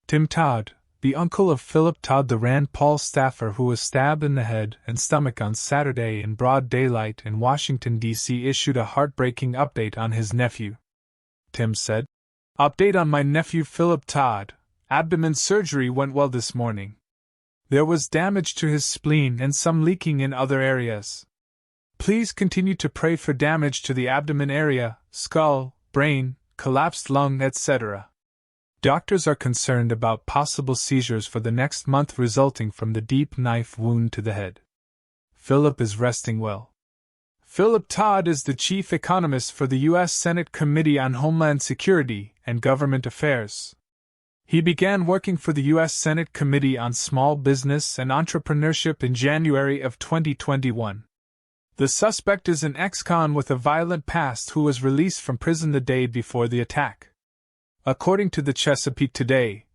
Tim Todd, the uncle of Phillip Todd, the Rand Paul staffer who was stabbed in the head and stomach on Saturday in broad daylight in Washington, D.C., issued a heartbreaking update on his nephew. Tim said, "Update on my nephew Phillip Todd. Abdomen surgery went well this morning. There was damage to his spleen and some leaking in other areas. Please continue to pray for damage to the abdomen area, skull, brain, collapsed lung, etc. Doctors are concerned about possible seizures for the next month resulting from the deep knife wound to the head. Phillip is resting well." Phillip Todd is the chief economist for the U.S. Senate Committee on Homeland Security and Government Affairs. He began working for the U.S. Senate Committee on Small Business and Entrepreneurship in January of 2021. The suspect is an ex-con with a violent past who was released from prison the day before the attack. According to the Chesapeake Today,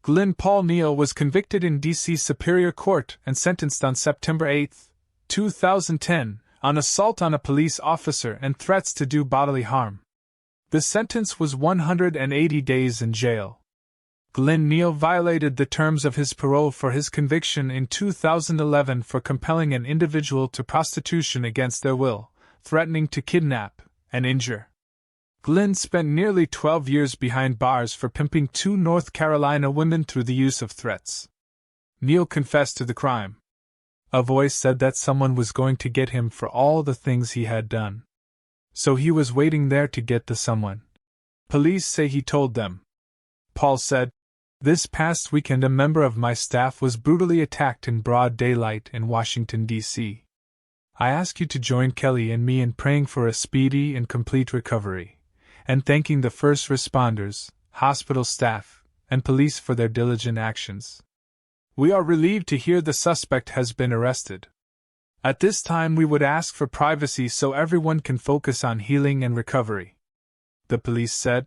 Glenn Paul Neal was convicted in D.C. Superior Court and sentenced on September 8, 2010, on assault on a police officer and threats to do bodily harm. The sentence was 180 days in jail. Glenn Neal violated the terms of his parole for his conviction in 2011 for compelling an individual to prostitution against their will, threatening to kidnap and injure. Glenn spent nearly 12 years behind bars for pimping 2 North Carolina women through the use of threats. Neal confessed to the crime. A voice said that someone was going to get him for all the things he had done. So he was waiting there to get the someone. Police say he told them. Paul said, "This past weekend a member of my staff was brutally attacked in broad daylight in Washington, D.C. I ask you to join Kelly and me in praying for a speedy and complete recovery, and thanking the first responders, hospital staff, and police for their diligent actions. We are relieved to hear the suspect has been arrested. At this time we would ask for privacy so everyone can focus on healing and recovery," the police said.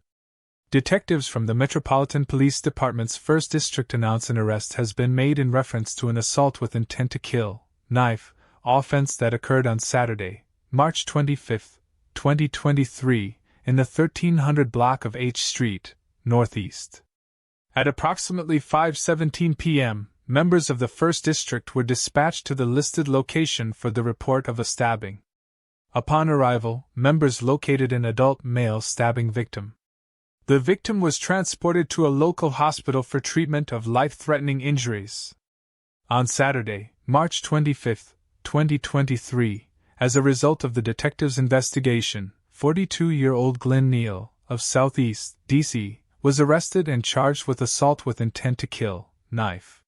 Detectives from the Metropolitan Police Department's 1st District announce an arrest has been made in reference to an assault with intent to kill, knife, offense that occurred on Saturday, March 25, 2023, in the 1300 block of H Street, Northeast. At approximately 5:17 p.m., members of the 1st District were dispatched to the listed location for the report of a stabbing. Upon arrival, members located an adult male stabbing victim. The victim was transported to a local hospital for treatment of life-threatening injuries. On Saturday, March 25, 2023, as a result of the detective's investigation, 42-year-old Glenn Neal, of Southeast, D.C., was arrested and charged with assault with intent to kill, knife.